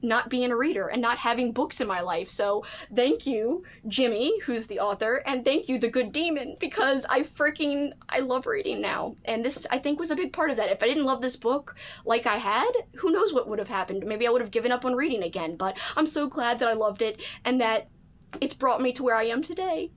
S1: not being a reader and not having books in my life. So thank you, Jimmy, who's the author, and thank you, The Good Demon, because I love reading now. And this, I think, was a big part of that. If I didn't love this book like I had, who knows what would have happened. Maybe I would have given up on reading again, but I'm so glad that I loved it and that it's brought me to where I am today.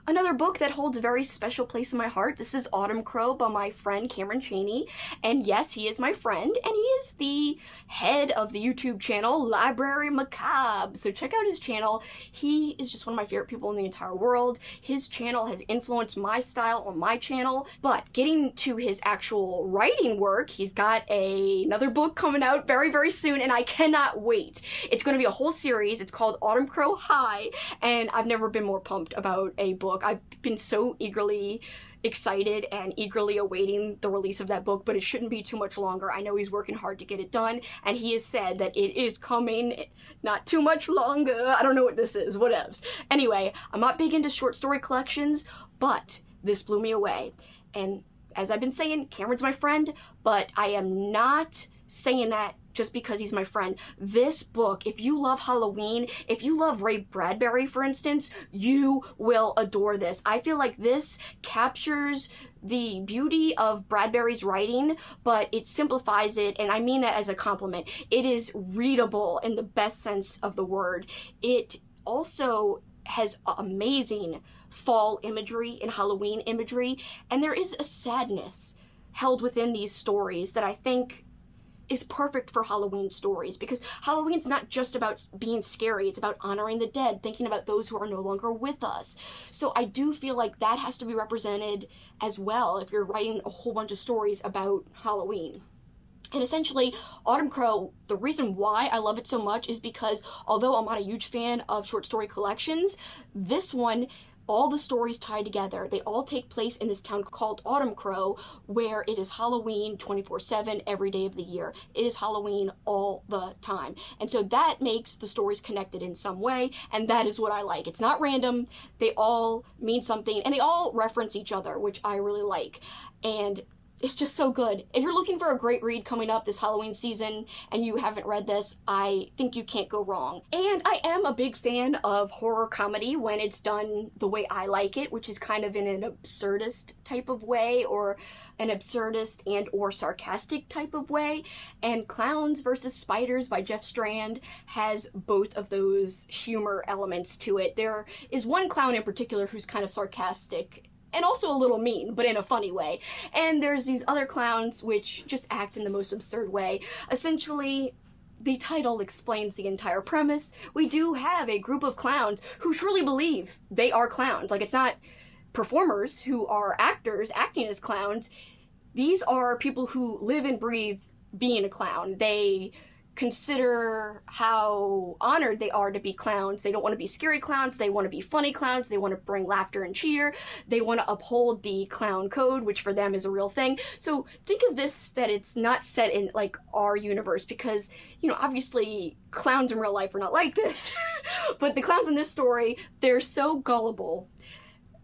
S1: Another book that holds a very special place in my heart, this is Autumn Crow by my friend Cameron Chaney. And yes, he is my friend, and he is the head of the YouTube channel Library Macabre. So check out his channel. He is just one of my favorite people in the entire world. His channel has influenced my style on my channel. But getting to his actual writing work, he's got another book coming out very, very soon, and I cannot wait. It's going to be a whole series. It's called Autumn Crow High, and I've never been more pumped about a book. I've been so eagerly excited and eagerly awaiting the release of that book, but it shouldn't be too much longer. I know he's working hard to get it done, and he has said that it is coming not too much longer. I don't know what this is, whatevs. Anyway, I'm not big into short story collections, but this blew me away. And as I've been saying, Cameron's my friend, but I am not saying that just because he's my friend. This book, if you love Halloween, if you love Ray Bradbury, for instance, you will adore this. I feel like this captures the beauty of Bradbury's writing, but it simplifies it, and I mean that as a compliment. It is readable in the best sense of the word. It also has amazing fall imagery and Halloween imagery, and there is a sadness held within these stories that I think is perfect for Halloween stories, because Halloween's not just about being scary, it's about honoring the dead, thinking about those who are no longer with us. So I do feel like that has to be represented as well if you're writing a whole bunch of stories about Halloween. And essentially, Autumn Crow, the reason why I love it so much is because although I'm not a huge fan of short story collections, this one, all the stories tie together. They all take place in this town called Autumn Crow, where it is Halloween 24/7 every day of the year. It is Halloween all the time. And so that makes the stories connected in some way, and that is what I like. It's not random. They all mean something, and they all reference each other, which I really like. And it's just so good. If you're looking for a great read coming up this Halloween season and you haven't read this, I think you can't go wrong. And I am a big fan of horror comedy when it's done the way I like it, which is kind of in an absurdist type of way, or an absurdist and or sarcastic type of way. And Clowns vs. Spiders by Jeff Strand has both of those humor elements to it. There is one clown in particular who's kind of sarcastic and also a little mean, but in a funny way. And there's these other clowns which just act in the most absurd way. Essentially, the title explains the entire premise. We do have a group of clowns who truly believe they are clowns. Like, it's not performers who are actors acting as clowns. These are people who live and breathe being a clown. They consider how honored they are to be clowns. They don't want to be scary clowns. They want to be funny clowns. They want to bring laughter and cheer. They want to uphold the clown code, which for them is a real thing. So think of this, that it's not set in like our universe, because, you know, obviously clowns in real life are not like this. But the clowns in this story, they're so gullible.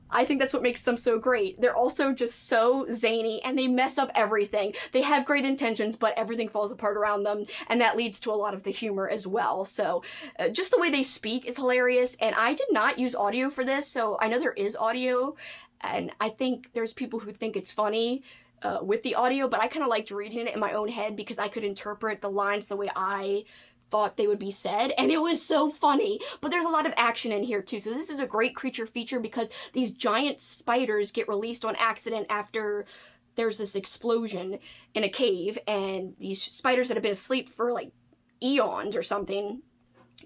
S1: I think that's what makes them so great. They're also just so zany, and they mess up everything. They have great intentions, but everything falls apart around them, and that leads to a lot of the humor as well. So just the way they speak is hilarious, and I did not use audio for this, so I know there is audio, and I think there's people who think it's funny with the audio, but I kind of liked reading it in my own head because I could interpret the lines the way I thought they would be said, and it was so funny. But there's a lot of action in here too, so this is a great creature feature because these giant spiders get released on accident after there's this explosion in a cave, and these spiders that have been asleep for like eons or something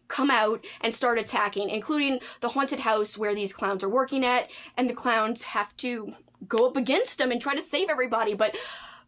S1: come out and start attacking, including the haunted house where these clowns are working at, and the clowns have to go up against them and try to save everybody, but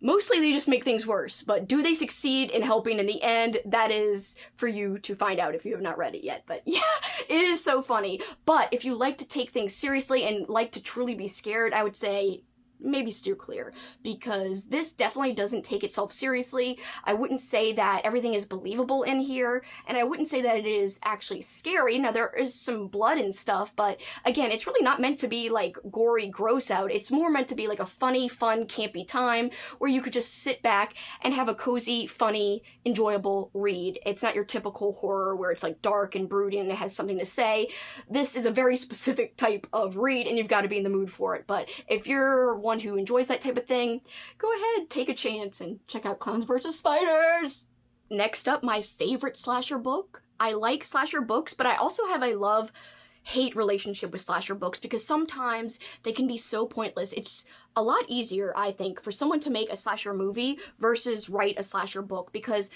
S1: mostly they just make things worse. But do they succeed in helping in the end? That is for you to find out if you have not read it yet. But yeah, it is so funny. But if you like to take things seriously and like to truly be scared, I would say maybe steer clear, because this definitely doesn't take itself seriously. I wouldn't say that everything is believable in here, and I wouldn't say that it is actually scary. Now, there is some blood and stuff, but again, it's really not meant to be like gory gross out. It's more meant to be like a funny, fun, campy time where you could just sit back and have a cozy, funny, enjoyable read. It's not your typical horror where it's like dark and brooding and it has something to say. This is a very specific type of read, and you've got to be in the mood for it. But if you're one who enjoys that type of thing, go ahead, take a chance and check out Clowns vs. Spiders! Next up, my favorite slasher book. I like slasher books, but I also have a love-hate relationship with slasher books because sometimes they can be so pointless. It's a lot easier, I think, for someone to make a slasher movie versus write a slasher book, because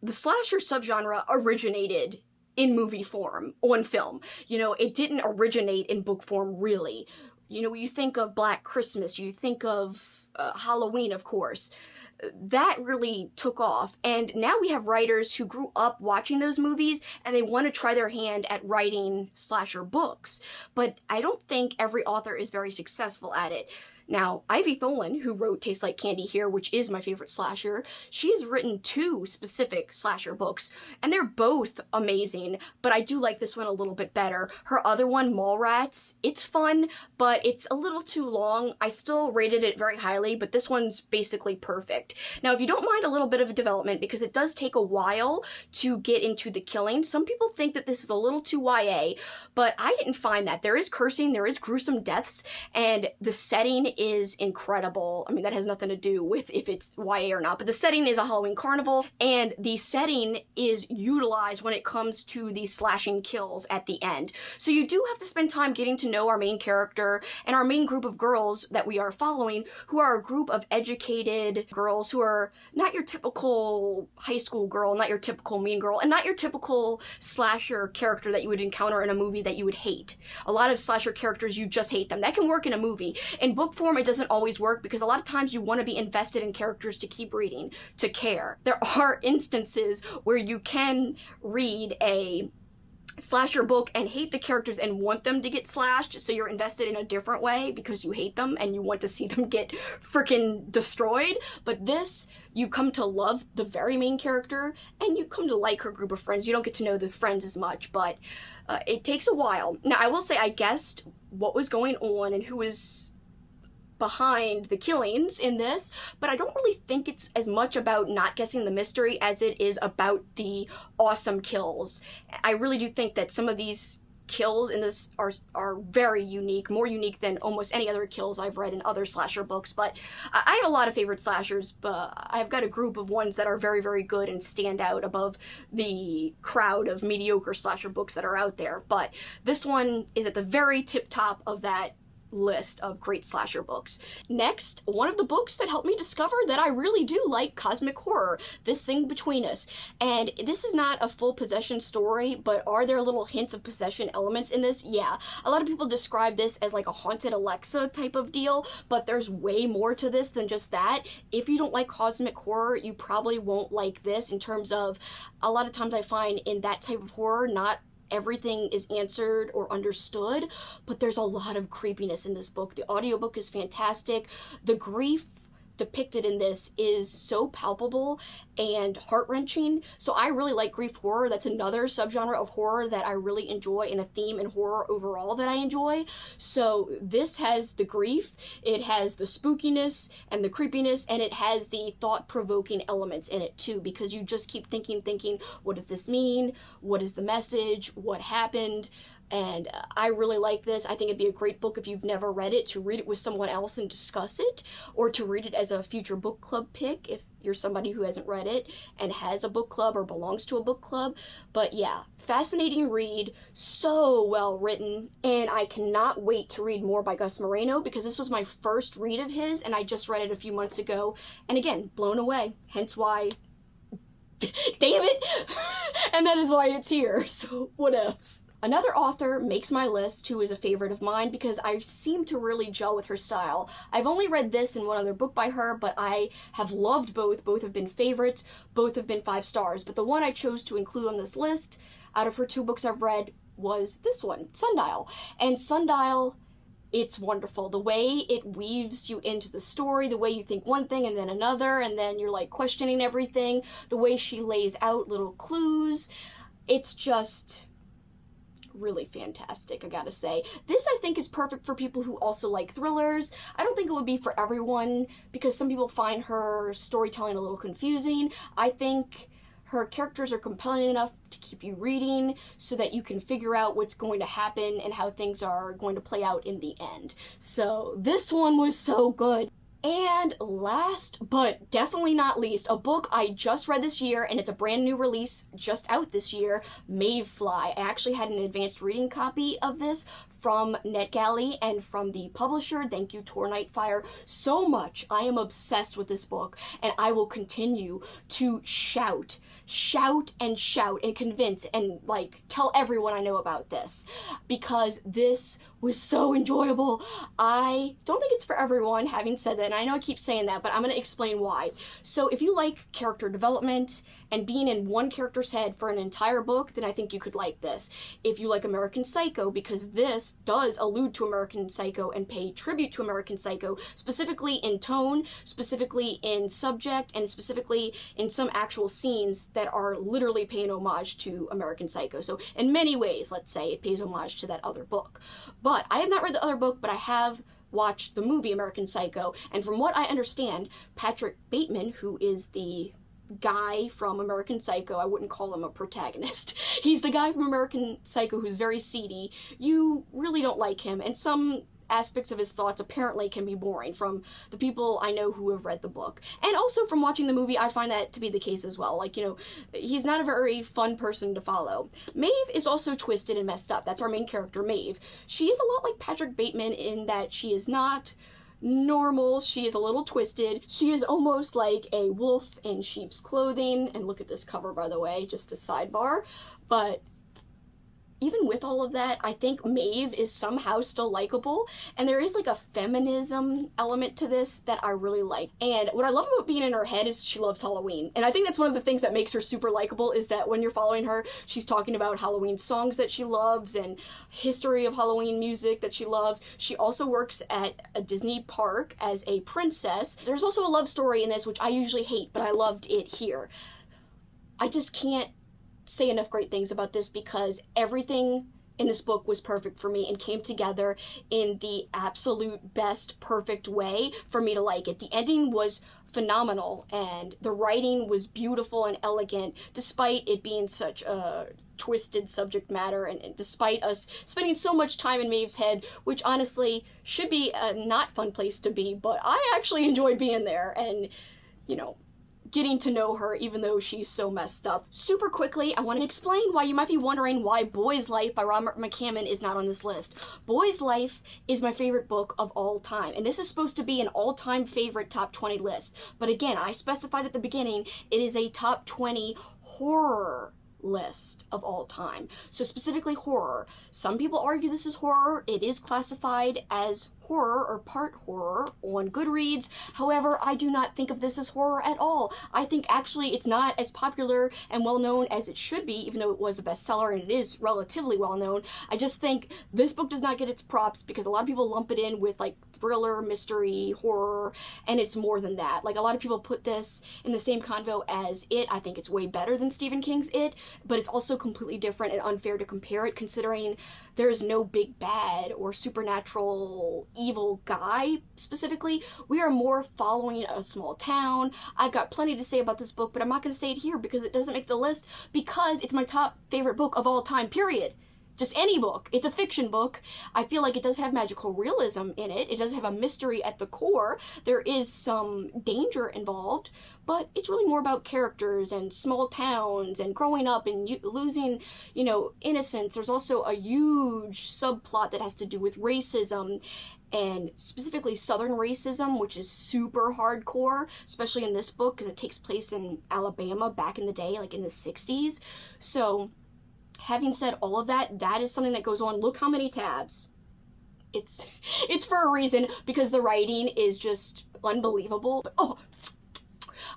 S1: the slasher subgenre originated in movie form, on film. You know, it didn't originate in book form, really. You know, you think of Black Christmas, you think of Halloween, of course. That really took off, and now we have writers who grew up watching those movies and they want to try their hand at writing slasher books. But I don't think every author is very successful at it. Now, Ivy Tholen, who wrote Tastes Like Candy Here, which is my favorite slasher, she has written 2 specific slasher books, and they're both amazing, but I do like this one a little bit better. Her other one, Mallrats, it's fun, but it's a little too long. I still rated it very highly, but this one's basically perfect. Now, if you don't mind a little bit of development, because it does take a while to get into the killing, some people think that this is a little too YA, but I didn't find that. There is cursing, there is gruesome deaths, and the setting is incredible. I mean, that has nothing to do with if it's YA or not, but the setting is a Halloween carnival, and the setting is utilized when it comes to the slashing kills at the end. So you do have to spend time getting to know our main character and our main group of girls that we are following, who are a group of educated girls who are not your typical high school girl, not your typical mean girl, and not your typical slasher character that you would encounter in a movie that you would hate. A lot of slasher characters, you just hate them. That can work in a movie. In book form, it doesn't always work because a lot of times you want to be invested in characters to keep reading, to care. There are instances where you can read a slasher book and hate the characters and want them to get slashed, so you're invested in a different way because you hate them and you want to see them get freaking destroyed. But this, you come to love the very main character and you come to like her group of friends. You don't get to know the friends as much, but it takes a while. Now, I will say I guessed what was going on and who was behind the killings in this, but I don't really think it's as much about not guessing the mystery as it is about the awesome kills. I really do think that some of these kills in this are very unique, more unique than almost any other kills I've read in other slasher books. But I have a lot of favorite slashers, but I've got a group of ones that are very, very good and stand out above the crowd of mediocre slasher books that are out there. But this one is at the very tip top of that list of great slasher books. Next, one of the books that helped me discover that I really do like cosmic horror, This Thing Between Us. And this is not a full possession story, but are there little hints of possession elements in this? Yeah. A lot of people describe this as like a Haunted Alexa type of deal, but there's way more to this than just that. If you don't like cosmic horror, you probably won't like this, in terms of a lot of times I find in that type of horror, not everything is answered or understood, but there's a lot of creepiness in this book. The audiobook is fantastic. The grief depicted in this is so palpable and heart-wrenching. So I really like grief horror. That's another subgenre of horror that I really enjoy, and a theme in horror overall that I enjoy. So this has the grief, it has the spookiness and the creepiness, and it has the thought-provoking elements in it too, because you just keep thinking, what does this mean? What is the message? What happened? And I really like this. I think it'd be a great book if you've never read it, to read it with someone else and discuss it, or to read it as a future book club pick if you're somebody who hasn't read it and has a book club or belongs to a book club. But yeah, fascinating read, so well written, and I cannot wait to read more by Gus Moreno, because this was my first read of his and I just read it a few months ago, and again, blown away. Hence why, damn it, and that is why it's here. So what else? Another author makes my list who is a favorite of mine because I seem to really gel with her style. I've only read this and one other book by her, but I have loved both. Both have been favorites. Both have been 5 stars. But the one I chose to include on this list, out of her 2 books I've read, was this one, Sundial. And Sundial It's wonderful. The way it weaves you into the story, the way you think one thing and then another, and then you're like questioning everything, the way she lays out little clues, it's just really fantastic, I gotta say. This, I think, is perfect for people who also like thrillers. I don't think it would be for everyone, because some people find her storytelling a little confusing. I think her characters are compelling enough to keep you reading so that you can figure out what's going to happen and how things are going to play out in the end. So this one was so good. And last, but definitely not least, a book I just read this year, and it's a brand new release just out this year, Mayfly. I actually had an advanced reading copy of this from NetGalley and from the publisher. Thank you, Nightfire, so much. I am obsessed with this book, and I will continue to shout and convince and like tell everyone I know about this, because this was so enjoyable. I don't think it's for everyone, having said that, and I know I keep saying that, but I'm going to explain why. So if you like character development and being in one character's head for an entire book, then I think you could like this. If you like American Psycho, because this does allude to American Psycho and pay tribute to American Psycho, specifically in tone, specifically in subject, and specifically in some actual scenes that are literally paying homage to American Psycho. So in many ways, let's say, it pays homage to that other book. But I have not read the other book, but I have watched the movie American Psycho, and from what I understand, Patrick Bateman, who is the guy from American Psycho, I wouldn't call him a protagonist, he's the guy from American Psycho who's very seedy. You really don't like him, and some aspects of his thoughts apparently can be boring from the people I know who have read the book. And also from watching the movie, I find that to be the case as well. Like, you know, he's not a very fun person to follow. Maeve is also twisted and messed up. That's our main character, Maeve. She is a lot like Patrick Bateman in that she is not normal. She is a little twisted. She is almost like a wolf in sheep's clothing. And look at this cover, by the way, just a sidebar. But even with all of that, I think Maeve is somehow still likable, and there is like a feminism element to this that I really like. And what I love about being in her head is she loves Halloween, and I think that's one of the things that makes her super likable, is that when you're following her, she's talking about Halloween songs that she loves and history of Halloween music that she loves. She also works at a Disney park as a princess. There's also a love story in this, which I usually hate, but I loved it here. I just can't say enough great things about this, because everything in this book was perfect for me and came together in the absolute best perfect way for me to like it. The ending was phenomenal, and the writing was beautiful and elegant, despite it being such a twisted subject matter, and despite us spending so much time in Maeve's head, which honestly should be a not fun place to be, but I actually enjoyed being there and, you know, getting to know her even though she's so messed up. Super quickly, I want to explain why you might be wondering why Boy's Life by Robert McCammon is not on this list. Boy's Life is my favorite book of all time, and this is supposed to be an all-time favorite top 20 list. But again, I specified at the beginning, it is a top 20 horror list of all time. So specifically horror. Some people argue this is horror. It is classified as horror or part horror on Goodreads. However, I do not think of this as horror at all. I think actually it's not as popular and well known as it should be, even though it was a bestseller and it is relatively well known. I just think this book does not get its props because a lot of people lump it in with like thriller, mystery, horror, and it's more than that. Like, a lot of people put this in the same convo as It. I think it's way better than Stephen King's It, but it's also completely different and unfair to compare it, considering there is no big bad or supernatural evil guy specifically. We are more following a small town. I've got plenty to say about this book, but I'm not going to say it here because it doesn't make the list, because it's my top favorite book of all time, period. Just any book. It's a fiction book. I feel like it does have magical realism in it. It does have a mystery at the core. There is some danger involved, but it's really more about characters and small towns and growing up and losing, you know, innocence. There's also a huge subplot that has to do with racism, and specifically Southern racism, which is super hardcore, especially in this book because it takes place in Alabama back in the day, like in the 60s. So having said all of that, that is something that goes on. Look how many tabs. It's for a reason, because the writing is just unbelievable. But, oh,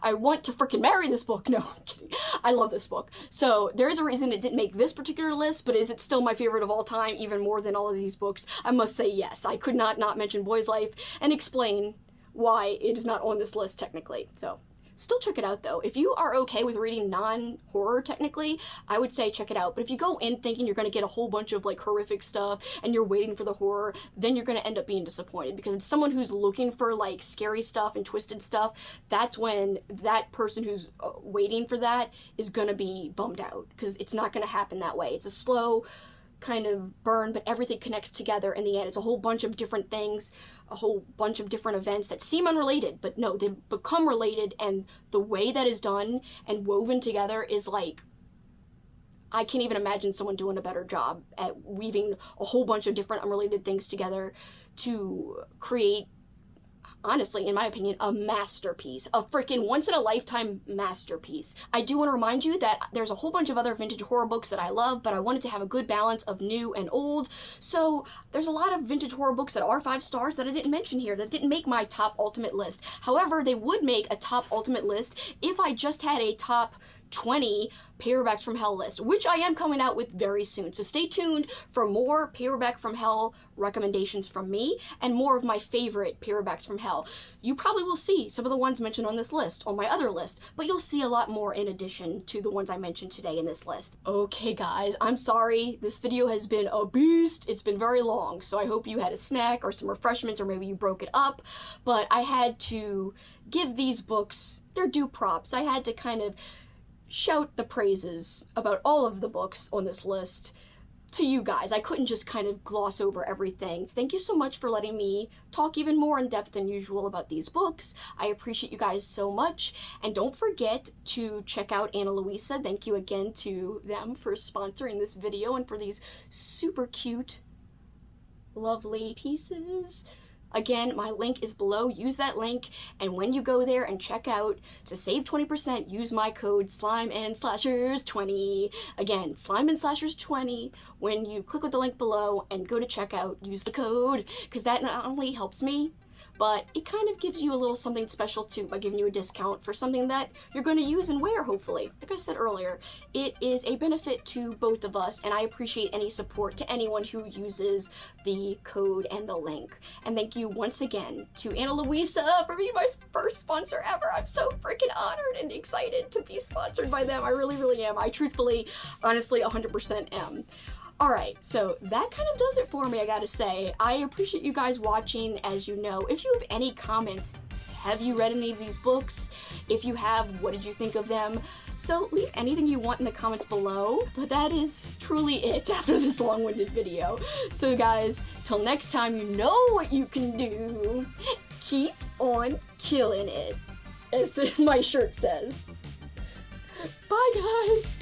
S1: I want to freaking marry this book. No, I'm kidding. I love this book. So there is a reason it didn't make this particular list, but is it still my favorite of all time, even more than all of these books? I must say yes. I could not mention Boy's Life and explain why it is not on this list technically. So still check it out though. If you are okay with reading non-horror technically, I would say check it out. But if you go in thinking you're going to get a whole bunch of like horrific stuff and you're waiting for the horror, then you're going to end up being disappointed, because it's someone who's looking for like scary stuff and twisted stuff. That's when that person who's waiting for that is going to be bummed out, because it's not going to happen that way. It's a slow kind of burn, but everything connects together in the end. It's a whole bunch of different things, a whole bunch of different events that seem unrelated, but no, they become related, and the way that is done and woven together is like, I can't even imagine someone doing a better job at weaving a whole bunch of different unrelated things together to create, honestly, in my opinion, a masterpiece, a freaking once-in-a-lifetime masterpiece. I do want to remind you that there's a whole bunch of other vintage horror books that I love, but I wanted to have a good balance of new and old, so there's a lot of vintage horror books that are 5 stars that I didn't mention here, that didn't make my top ultimate list. However, they would make a top ultimate list if I just had a top 20 Paperbacks from Hell list, which I am coming out with very soon. So stay tuned for more Paperback from Hell recommendations from me and more of my favorite Paperbacks from Hell. You probably will see some of the ones mentioned on this list on my other list, but you'll see a lot more in addition to the ones I mentioned today in this list. Okay guys, I'm sorry. This video has been a beast. It's been very long, so I hope you had a snack or some refreshments, or maybe you broke it up, but I had to give these books their due props. I had to kind of shout the praises about all of the books on this list to you guys. I couldn't just kind of gloss over everything. Thank you so much for letting me talk even more in depth than usual about these books. I appreciate you guys so much. And don't forget to check out Anna Louisa. Thank you again to them for sponsoring this video and for these super cute, lovely pieces. Again, my link is below. Use that link, and when you go there and check out, to save 20%, use my code SlimeandSlashers20. Again, SlimeandSlashers20. When you click with the link below and go to checkout, use the code, because that not only helps me, but it kind of gives you a little something special too by giving you a discount for something that you're going to use and wear, hopefully. Like I said earlier, it is a benefit to both of us, and I appreciate any support to anyone who uses the code and the link. And thank you once again to Anna Louisa for being my first sponsor ever. I'm so freaking honored and excited to be sponsored by them. I really, really am. I truthfully, honestly, 100% am. Alright, so that kind of does it for me, I gotta say. I appreciate you guys watching, as you know. If you have any comments, have you read any of these books? If you have, what did you think of them? So leave anything you want in the comments below, but that is truly it after this long-winded video. So guys, till next time, you know what you can do. Keep on killing it, as my shirt says. Bye guys!